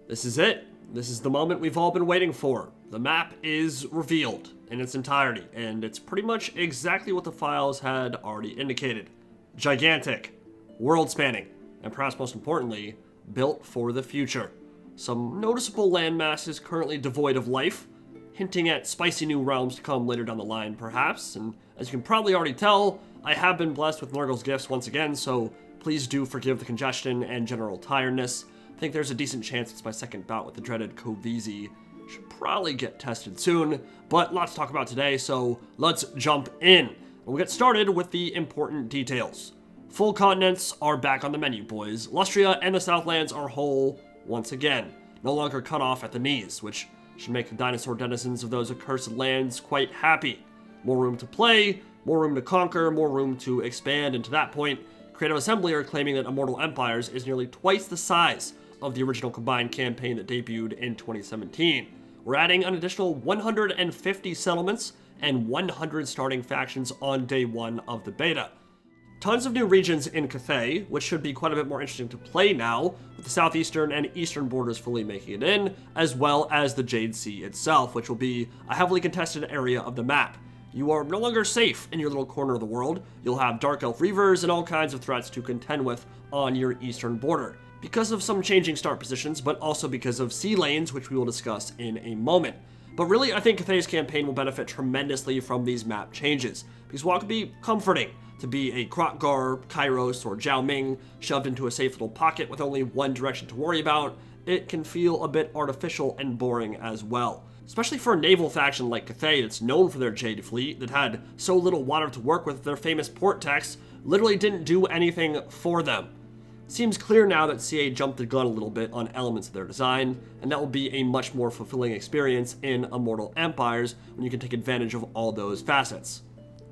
This is it. This is the moment we've all been waiting for. The map is revealed in its entirety, and it's pretty much exactly what the files had already indicated. Gigantic, world-spanning, and perhaps most importantly, built for the future. Some noticeable landmasses currently devoid of life, hinting at spicy new realms to come later down the line, perhaps. And as you can probably already tell, I have been blessed with Nurgle's gifts once again, so please do forgive the congestion and general tiredness. I think there's a decent chance it's my second bout with the dreaded Kovizi. Should probably get tested soon, but lots to talk about today, so let's jump in. And we'll get started with the important details. Full continents are back on the menu, boys. Lustria and the Southlands are whole once again, no longer cut off at the knees, which should make the dinosaur denizens of those accursed lands quite happy. More room to play, more room to conquer, more room to expand, and to that point, Creative Assembly are claiming that Immortal Empires is nearly twice the size of the original combined campaign that debuted in 2017. We're adding an additional 150 settlements and 100 starting factions on day one of the beta. Tons of new regions in Cathay, which should be quite a bit more interesting to play now, with the southeastern and eastern borders fully making it in, as well as the Jade Sea itself, which will be a heavily contested area of the map. You are no longer safe in your little corner of the world. You'll have Dark Elf Reavers and all kinds of threats to contend with on your eastern border, because of some changing start positions, but also because of sea lanes, which we will discuss in a moment. But really, I think Cathay's campaign will benefit tremendously from these map changes, because while it could be comforting to be a Krotgar, Kairos, or Zhao Ming shoved into a safe little pocket with only one direction to worry about, it can feel a bit artificial and boring as well. Especially for a naval faction like Cathay that's known for their Jade fleet, that had so little water to work with, their famous port techs literally didn't do anything for them. Seems clear now that CA jumped the gun a little bit on elements of their design, and that will be a much more fulfilling experience in Immortal Empires when you can take advantage of all those facets.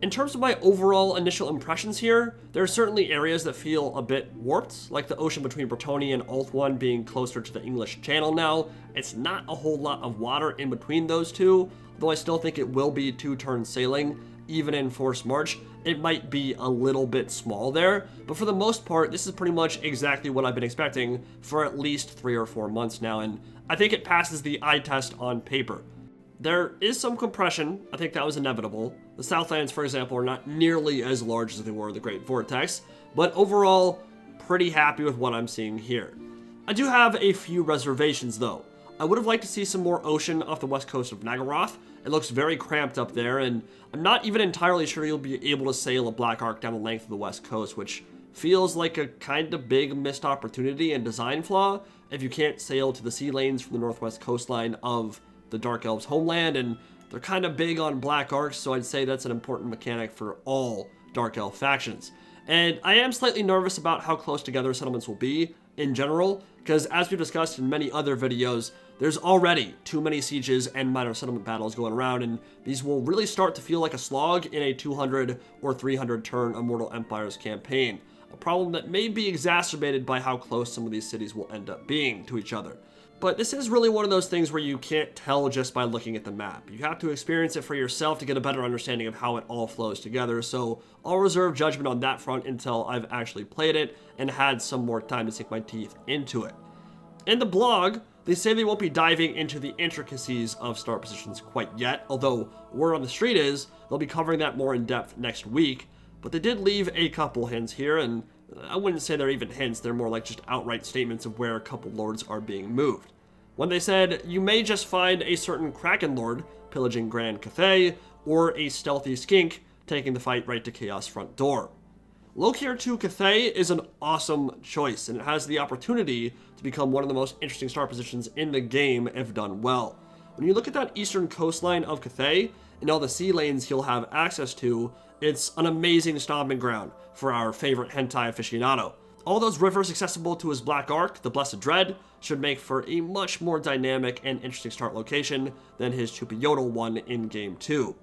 In terms of my overall initial impressions here, there are certainly areas that feel a bit warped, like the ocean between Bretonnia and Ulthuan being closer to the English Channel now. It's not a whole lot of water in between those two, though I still think it will be two-turn sailing. Even in Forced March, it might be a little bit small there, but for the most part, this is pretty much exactly what I've been expecting for at least 3 or 4 months now, and I think it passes the eye test on paper. There is some compression. I think that was inevitable. The Southlands, for example, are not nearly as large as they were in the Great Vortex, but overall, pretty happy with what I'm seeing here. I do have a few reservations, though. I would have liked to see some more ocean off the west coast of Nagaroth. It looks very cramped up there, and I'm not even entirely sure you'll be able to sail a Black Arc down the length of the west coast, which feels like a kind of big missed opportunity and design flaw if you can't sail to the sea lanes from the northwest coastline of the Dark Elves' homeland, and they're kind of big on Black Arcs, so I'd say that's an important mechanic for all Dark Elf factions. And I am slightly nervous about how close together settlements will be in general, because as we've discussed in many other videos, there's already too many sieges and minor settlement battles going around, and these will really start to feel like a slog in a 200 or 300 turn Immortal Empires campaign, a problem that may be exacerbated by how close some of these cities will end up being to each other. But this is really one of those things where you can't tell just by looking at the map. You have to experience it for yourself to get a better understanding of how it all flows together, so I'll reserve judgment on that front until I've actually played it and had some more time to sink my teeth into it. In the blog, they say they won't be diving into the intricacies of start positions quite yet, although word on the street is they'll be covering that more in depth next week, but they did leave a couple hints here, and I wouldn't say they're even hints, they're more like just outright statements of where a couple lords are being moved. When they said, you may just find a certain Kraken Lord pillaging Grand Cathay, or a stealthy skink taking the fight right to Chaos' front door. Lokir 2 Cathay is an awesome choice, and it has the opportunity to become one of the most interesting start positions in the game if done well. When you look at that eastern coastline of Cathay, and all the sea lanes he'll have access to, it's an amazing stomping ground for our favorite hentai aficionado. All those rivers accessible to his Black Arc, the Blessed Dread, should make for a much more dynamic and interesting start location than his Chupayodal one in Game 2.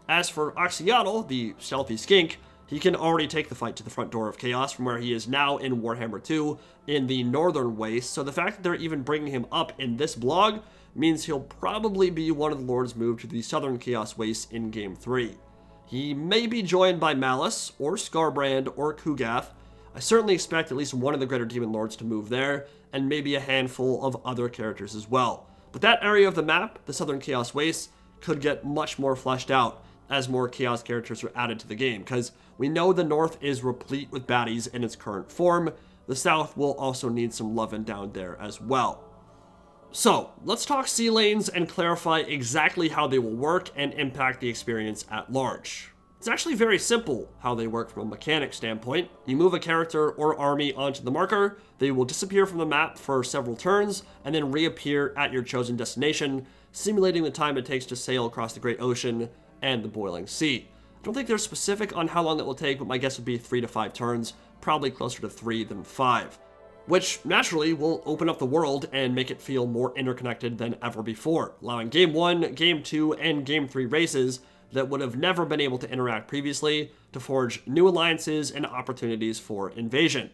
As for Oxyotl, the stealthy skink, he can already take the fight to the front door of Chaos from where he is now in Warhammer 2 in the Northern Waste, so the fact that they're even bringing him up in this blog means he'll probably be one of the lords moved to the Southern Chaos Waste in Game 3. He may be joined by Malice, or Scarbrand, or Kugath, I certainly expect at least one of the Greater Demon Lords to move there, and maybe a handful of other characters as well. But that area of the map, the Southern Chaos Wastes, could get much more fleshed out as more Chaos characters are added to the game, because we know the North is replete with baddies in its current form. The South will also need some loving down there as well. So, let's talk sea lanes and clarify exactly how they will work and impact the experience at large. It's actually very simple how they work from a mechanic standpoint. You move a character or army onto the marker, they will disappear from the map for several turns, and then reappear at your chosen destination, simulating the time it takes to sail across the Great Ocean and the Boiling Sea. I don't think they're specific on how long that will take, but my guess would be 3 to 5 turns, probably closer to 3 than 5. Which naturally will open up the world and make it feel more interconnected than ever before, allowing Game 1, Game 2, and Game 3 races that would have never been able to interact previously to forge new alliances and opportunities for invasion.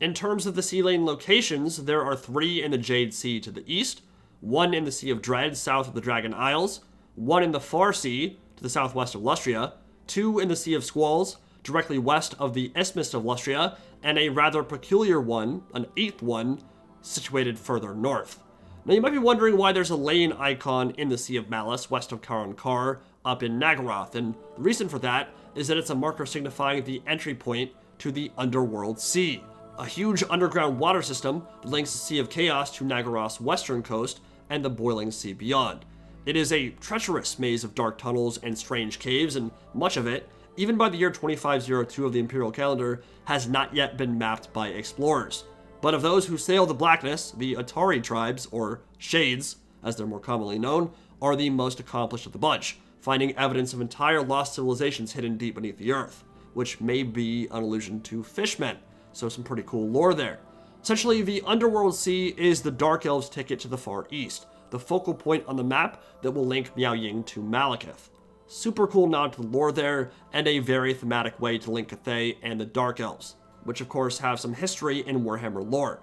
In terms of the sea lane locations, there are 3 in the Jade Sea to the east, 1 in the Sea of Dread south of the Dragon Isles, 1 in the Far Sea to the southwest of Lustria, 2 in the Sea of Squalls directly west of the Isthmus of Lustria, and a rather peculiar one, an 8th one, situated further north. Now you might be wondering why there's a lane icon in the Sea of Malice west of Karan Kar up in Nagaroth, and the reason for that is that it's a marker signifying the entry point to the Underworld Sea, a huge underground water system that links the Sea of Chaos to Nagaroth's western coast and the Boiling Sea beyond. It is a treacherous maze of dark tunnels and strange caves, and much of it, even by the year 2502 of the Imperial calendar, has not yet been mapped by explorers. But of those who sail the blackness, the Atari tribes, or Shades, as they're more commonly known, are the most accomplished of the bunch, finding evidence of entire lost civilizations hidden deep beneath the earth, which may be an allusion to fishmen, so some pretty cool lore there. Essentially, the Underworld Sea is the Dark Elves' ticket to the Far East, the focal point on the map that will link Miao Ying to Malekith. Super cool nod to the lore there, and a very thematic way to link Cathay and the Dark Elves, which of course have some history in Warhammer lore.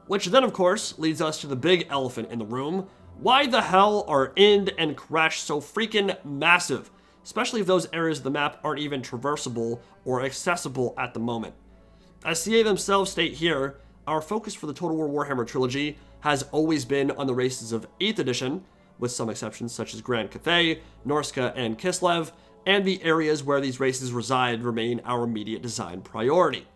Which then of course leads us to the big elephant in the room. Why the hell are Ind and Khuresh so freaking massive? Especially if those areas of the map aren't even traversable or accessible at the moment. As CA themselves state here, our focus for the Total War Warhammer trilogy has always been on the races of 8th edition, with some exceptions such as Grand Cathay, Norska, and Kislev, and the areas where these races reside remain our immediate design priority.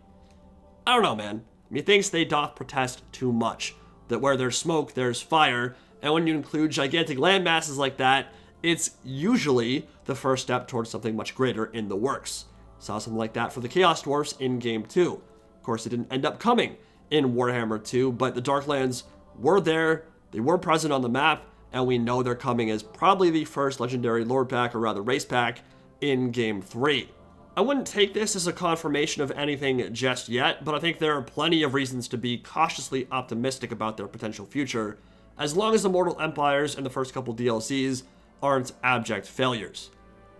I don't know, man. Methinks they doth protest too much, that where there's smoke, there's fire, and when you include gigantic land masses like that, it's usually the first step towards something much greater in the works. Saw something like that for the Chaos Dwarfs in Game 2. Of course, it didn't end up coming in Warhammer 2, but the Darklands were there, they were present on the map, and we know they're coming as probably the first legendary lord pack, or rather race pack, in Game 3. I wouldn't take this as a confirmation of anything just yet, but I think there are plenty of reasons to be cautiously optimistic about their potential future, as long as the Mortal Empires and the first couple DLCs aren't abject failures.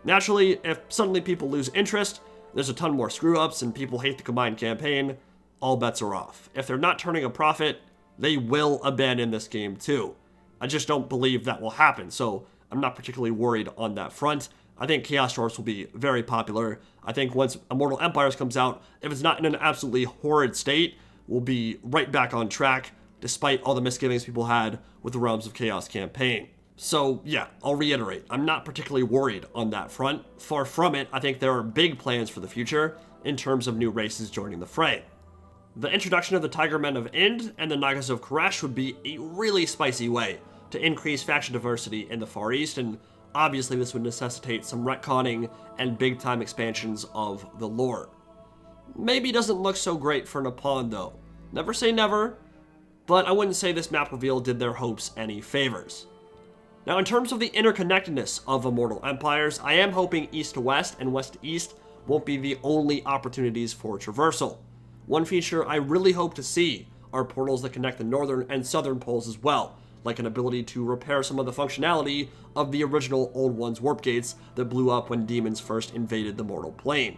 Naturally, if suddenly people lose interest, there's a ton more screw-ups and people hate the combined campaign, all bets are off. If they're not turning a profit, they will abandon this game too. I just don't believe that will happen, so I'm not particularly worried on that front. I think Chaos Dwarfs will be very popular. I think once Immortal Empires comes out, if it's not in an absolutely horrid state, we'll be right back on track, despite all the misgivings people had with the Realms of Chaos campaign. So yeah, I'll reiterate, I'm not particularly worried on that front. Far from it, I think there are big plans for the future in terms of new races joining the fray. The introduction of the Tigermen of Ind and the Nagas of Khuresh would be a really spicy way to increase faction diversity in the Far East, and obviously this would necessitate some retconning and big-time expansions of the lore. Maybe doesn't look so great for Nippon though. Never say never, but I wouldn't say this map reveal did their hopes any favors. Now in terms of the interconnectedness of Immortal Empires, I am hoping east to west and west to east won't be the only opportunities for traversal. One feature I really hope to see are portals that connect the northern and southern poles as well, like an ability to repair some of the functionality of the original Old Ones warp gates that blew up when demons first invaded the mortal plane.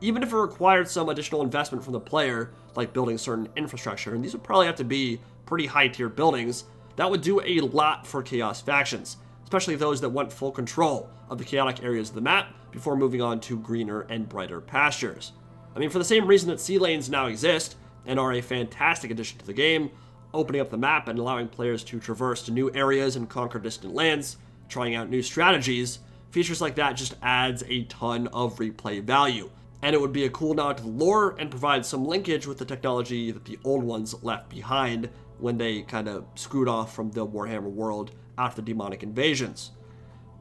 Even if it required some additional investment from the player, like building certain infrastructure, and these would probably have to be pretty high-tier buildings, that would do a lot for Chaos factions, especially those that want full control of the chaotic areas of the map before moving on to greener and brighter pastures. I mean, for the same reason that sea lanes now exist and are a fantastic addition to the game, opening up the map and allowing players to traverse to new areas and conquer distant lands, trying out new strategies, features like that just adds a ton of replay value. And it would be a cool nod to the lore and provide some linkage with the technology that the old ones left behind when they kind of screwed off from the Warhammer world after the demonic invasions.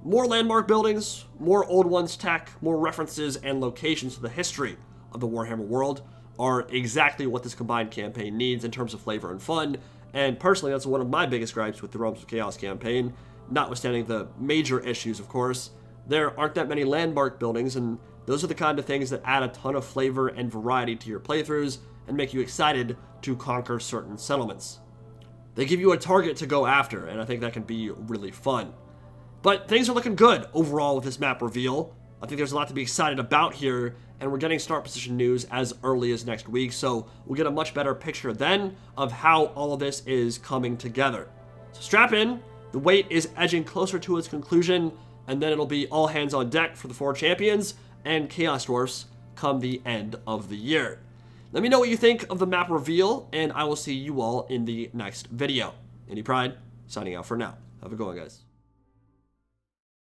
More landmark buildings, more old ones tech, more references and locations to the history of the Warhammer world are exactly what this combined campaign needs in terms of flavor and fun, and personally that's one of my biggest gripes with the Realms of Chaos campaign, notwithstanding the major issues, of course. There aren't that many landmark buildings, and those are the kind of things that add a ton of flavor and variety to your playthroughs and make you excited to conquer certain settlements. They give you a target to go after, and I think that can be really fun. But things are looking good overall with this map reveal. I think there's a lot to be excited about here, and we're getting start position news as early as next week, so we'll get a much better picture then of how all of this is coming together. So strap in, the wait is edging closer to its conclusion, and then it'll be all hands on deck for the 4 champions and Chaos Dwarfs come the end of the year. Let me know what you think of the map reveal, and I will see you all in the next video. Indy Pride, signing out for now. Have a good one, guys.